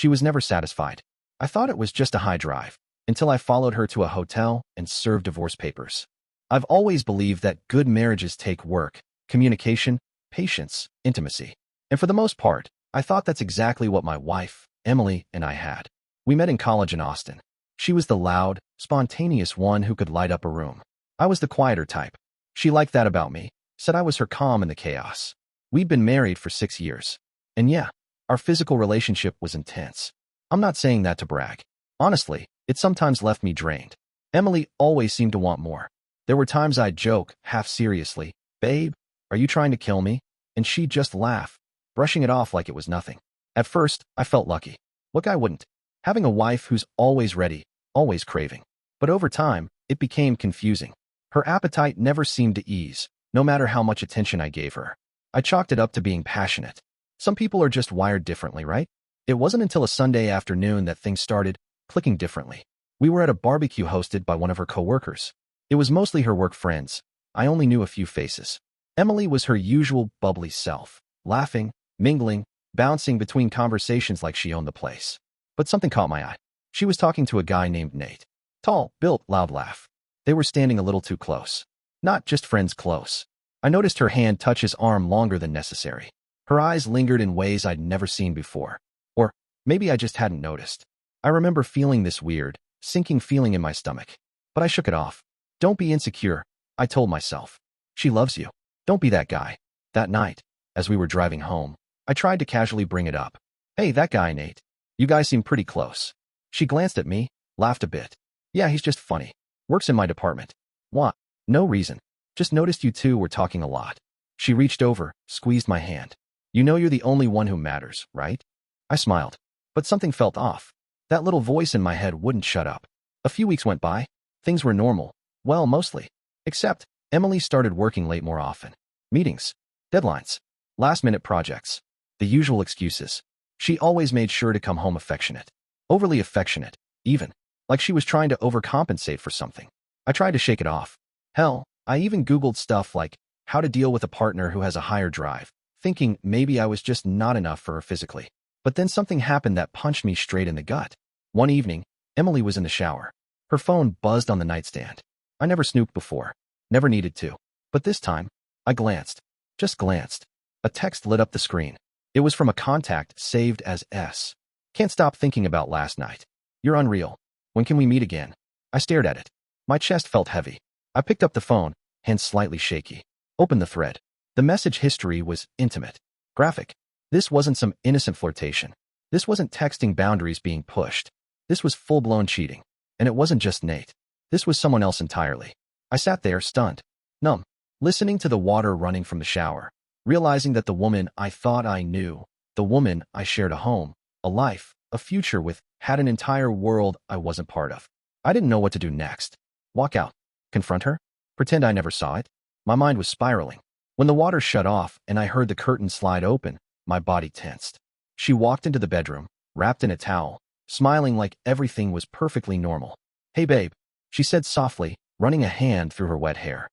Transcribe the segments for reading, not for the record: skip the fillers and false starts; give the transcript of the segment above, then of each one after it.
She was never satisfied. I thought it was just a high drive, until I followed her to a hotel and served divorce papers. I've always believed that good marriages take work, communication, patience, intimacy. And for the most part, I thought that's exactly what my wife, Emily, and I had. We met in college in Austin. She was the loud, spontaneous one who could light up a room. I was the quieter type. She liked that about me, said I was her calm in the chaos. We'd been married for 6 years. And yeah, our physical relationship was intense. I'm not saying that to brag. Honestly, it sometimes left me drained. Emily always seemed to want more. There were times I'd joke, half seriously, "Babe, are you trying to kill me?" And she'd just laugh, brushing it off like it was nothing. At first, I felt lucky. What guy wouldn't? Having a wife who's always ready, always craving. But over time, it became confusing. Her appetite never seemed to ease, no matter how much attention I gave her. I chalked it up to being passionate. Some people are just wired differently, right? It wasn't until a Sunday afternoon that things started clicking differently. We were at a barbecue hosted by one of her coworkers. It was mostly her work friends. I only knew a few faces. Emily was her usual bubbly self, laughing, mingling, bouncing between conversations like she owned the place. But something caught my eye. She was talking to a guy named Nate. Tall, built, loud laugh. They were standing a little too close. Not just friends close. I noticed her hand touch his arm longer than necessary. Her eyes lingered in ways I'd never seen before. Or maybe I just hadn't noticed. I remember feeling this weird, sinking feeling in my stomach. But I shook it off. Don't be insecure, I told myself. She loves you. Don't be that guy. That night, as we were driving home, I tried to casually bring it up. Hey, that guy, Nate. You guys seem pretty close. She glanced at me, laughed a bit. Yeah, he's just funny. Works in my department. What? No reason. Just noticed you two were talking a lot. She reached over, squeezed my hand. You know you're the only one who matters, right? I smiled. But something felt off. That little voice in my head wouldn't shut up. A few weeks went by. Things were normal. Well, mostly. Except, Emily started working late more often. Meetings. Deadlines. Last-minute projects. The usual excuses. She always made sure to come home affectionate. Overly affectionate, even. Like she was trying to overcompensate for something. I tried to shake it off. Hell, I even Googled stuff like how to deal with a partner who has a higher drive, thinking maybe I was just not enough for her physically. But then something happened that punched me straight in the gut. One evening, Emily was in the shower. Her phone buzzed on the nightstand. I never snooped before. Never needed to. But this time, I glanced. Just glanced. A text lit up the screen. It was from a contact saved as S. Can't stop thinking about last night. You're unreal. When can we meet again? I stared at it. My chest felt heavy. I picked up the phone, hands slightly shaky. Opened the thread. The message history was intimate. Graphic. This wasn't some innocent flirtation. This wasn't texting boundaries being pushed. This was full-blown cheating. And it wasn't just Nate. This was someone else entirely. I sat there, stunned, numb, listening to the water running from the shower, realizing that the woman I thought I knew, the woman I shared a home, a life, a future with, had an entire world I wasn't part of. I didn't know what to do next. Walk out. Confront her? Pretend I never saw it? My mind was spiraling. When the water shut off and I heard the curtain slide open, my body tensed. She walked into the bedroom, wrapped in a towel, smiling like everything was perfectly normal. Hey babe, she said softly, running a hand through her wet hair.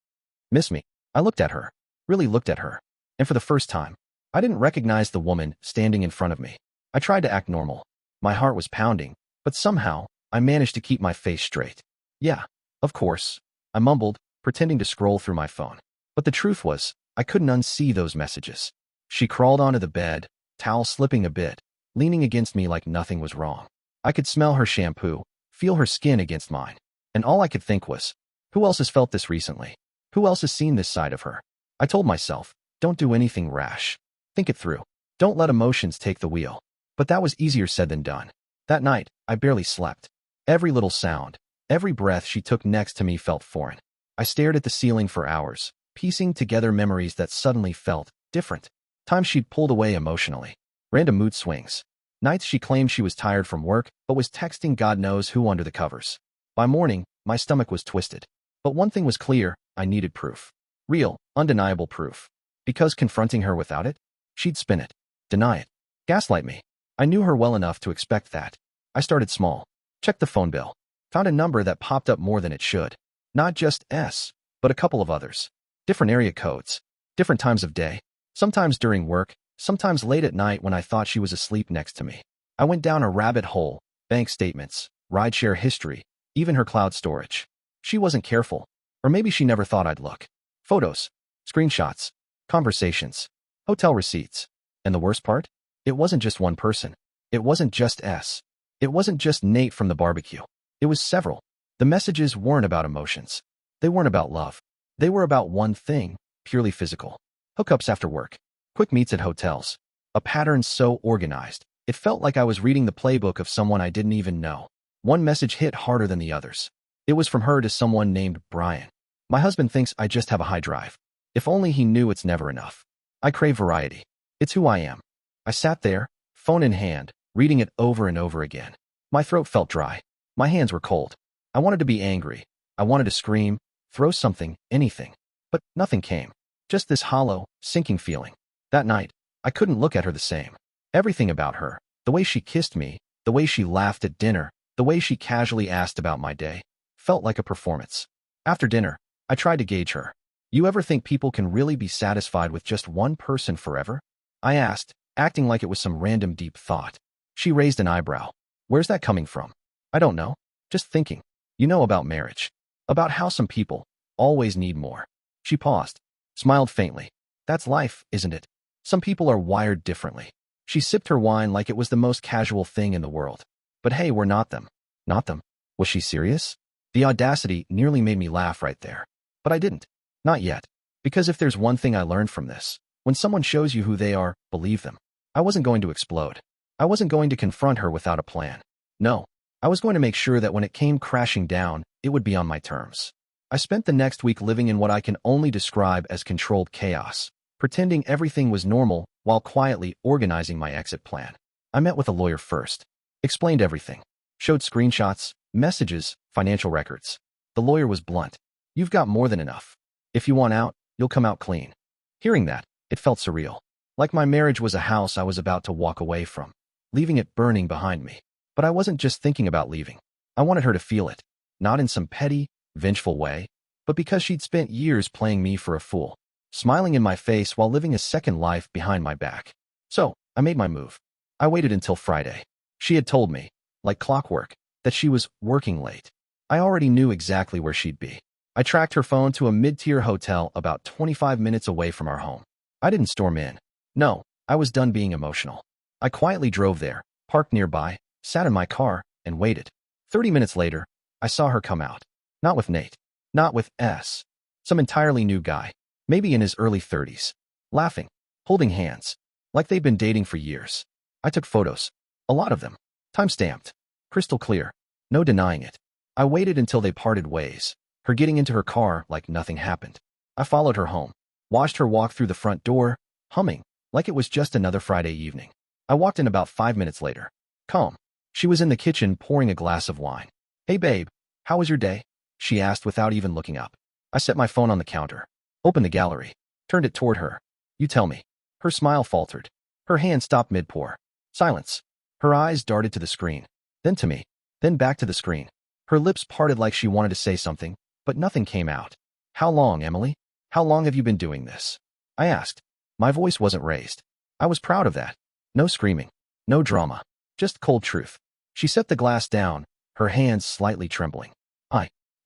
Miss me? I looked at her, really looked at her, and for the first time, I didn't recognize the woman standing in front of me. I tried to act normal. My heart was pounding, but somehow, I managed to keep my face straight. Yeah, of course, I mumbled, pretending to scroll through my phone. But the truth was, I couldn't unsee those messages. She crawled onto the bed, towel slipping a bit, leaning against me like nothing was wrong. I could smell her shampoo, feel her skin against mine. And all I could think was, who else has felt this recently? Who else has seen this side of her? I told myself, don't do anything rash. Think it through. Don't let emotions take the wheel. But that was easier said than done. That night, I barely slept. Every little sound, every breath she took next to me felt foreign. I stared at the ceiling for hours, piecing together memories that suddenly felt different. Times she'd pulled away emotionally. Random mood swings. Nights she claimed she was tired from work, but was texting God knows who under the covers. By morning, my stomach was twisted. But one thing was clear, I needed proof. Real, undeniable proof. Because confronting her without it, she'd spin it, deny it, gaslight me. I knew her well enough to expect that. I started small. Checked the phone bill. Found a number that popped up more than it should. Not just S, but a couple of others. Different area codes. Different times of day. Sometimes during work, sometimes late at night when I thought she was asleep next to me. I went down a rabbit hole, bank statements, rideshare history, even her cloud storage. She wasn't careful. Or maybe she never thought I'd look. Photos, screenshots, conversations, hotel receipts. And the worst part? It wasn't just one person. It wasn't just S. It wasn't just Nate from the barbecue. It was several. The messages weren't about emotions. They weren't about love. They were about one thing, purely physical. Hookups after work. Quick meets at hotels. A pattern so organized, it felt like I was reading the playbook of someone I didn't even know. One message hit harder than the others. It was from her to someone named Brian. My husband thinks I just have a high drive. If only he knew it's never enough. I crave variety. It's who I am. I sat there, phone in hand, reading it over and over again. My throat felt dry. My hands were cold. I wanted to be angry. I wanted to scream, throw something, anything. But nothing came. Just this hollow, sinking feeling. That night, I couldn't look at her the same. Everything about her, the way she kissed me, the way she laughed at dinner, the way she casually asked about my day, felt like a performance. After dinner, I tried to gauge her. You ever think people can really be satisfied with just one person forever? I asked, acting like it was some random deep thought. She raised an eyebrow. Where's that coming from? I don't know. Just thinking. You know about marriage. About how some people always need more. She paused, smiled faintly. That's life, isn't it? Some people are wired differently. She sipped her wine like it was the most casual thing in the world. But hey, we're not them. Not them. Was she serious? The audacity nearly made me laugh right there. But I didn't. Not yet. Because if there's one thing I learned from this, when someone shows you who they are, believe them. I wasn't going to explode. I wasn't going to confront her without a plan. No. I was going to make sure that when it came crashing down, it would be on my terms. I spent the next week living in what I can only describe as controlled chaos, pretending everything was normal while quietly organizing my exit plan. I met with a lawyer first, explained everything, showed screenshots, messages, financial records. The lawyer was blunt. You've got more than enough. If you want out, you'll come out clean. Hearing that, it felt surreal. Like my marriage was a house I was about to walk away from, leaving it burning behind me. But I wasn't just thinking about leaving. I wanted her to feel it, not in some petty, vengeful way, but because she'd spent years playing me for a fool, smiling in my face while living a second life behind my back. So, I made my move. I waited until Friday. She had told me, like clockwork, that she was working late. I already knew exactly where she'd be. I tracked her phone to a mid-tier hotel about 25 minutes away from our home. I didn't storm in. No, I was done being emotional. I quietly drove there, parked nearby, sat in my car, and waited. 30 minutes later, I saw her come out. Not with Nate. Not with S. Some entirely new guy, maybe in his early 30s. Laughing, holding hands, like they'd been dating for years. I took photos. A lot of them. Time-stamped. Crystal clear. No denying it. I waited until they parted ways, her getting into her car like nothing happened. I followed her home, watched her walk through the front door, humming, like it was just another Friday evening. I walked in about 5 minutes later. Calm. She was in the kitchen pouring a glass of wine. Hey babe, how was your day? She asked without even looking up. I set my phone on the counter, opened the gallery, turned it toward her. You tell me. Her smile faltered. Her hand stopped mid-pour. Silence. Her eyes darted to the screen, then to me, then back to the screen. Her lips parted like she wanted to say something, but nothing came out. How long, Emily? How long have you been doing this? I asked. My voice wasn't raised. I was proud of that. No screaming. No drama. Just cold truth. She set the glass down, her hands slightly trembling.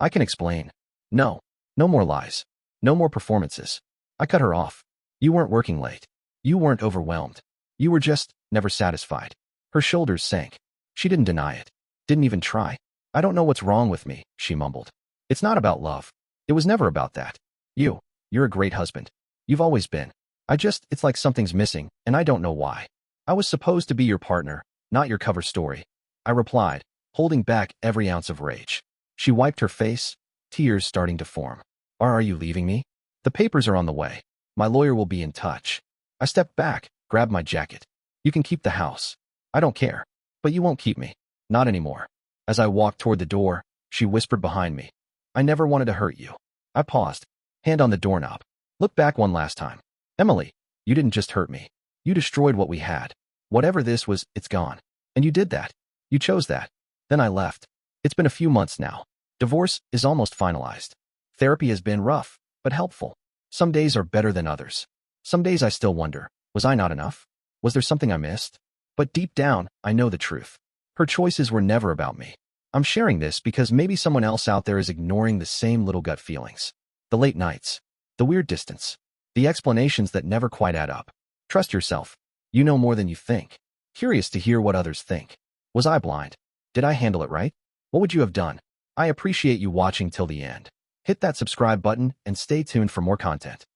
I can explain. No. No more lies. No more performances. I cut her off. You weren't working late. You weren't overwhelmed. You were just never satisfied. Her shoulders sank. She didn't deny it. Didn't even try. I don't know what's wrong with me, she mumbled. It's not about love. It was never about that. You're a great husband. You've always been. It's like something's missing, and I don't know why. I was supposed to be your partner, not your cover story. I replied, holding back every ounce of rage. She wiped her face, tears starting to form. Are you leaving me? The papers are on the way. My lawyer will be in touch. I stepped back, grabbed my jacket. You can keep the house. I don't care. But you won't keep me. Not anymore. As I walked toward the door, she whispered behind me. I never wanted to hurt you. I paused, hand on the doorknob. Look back one last time. Emily, you didn't just hurt me. You destroyed what we had. Whatever this was, it's gone. And you did that. You chose that. Then I left. It's been a few months now. Divorce is almost finalized. Therapy has been rough, but helpful. Some days are better than others. Some days I still wonder, was I not enough? Was there something I missed? But deep down, I know the truth. Her choices were never about me. I'm sharing this because maybe someone else out there is ignoring the same little gut feelings. The late nights. The weird distance. The explanations that never quite add up. Trust yourself. You know more than you think. Curious to hear what others think. Was I blind? Did I handle it right? What would you have done? I appreciate you watching till the end. Hit that subscribe button and stay tuned for more content.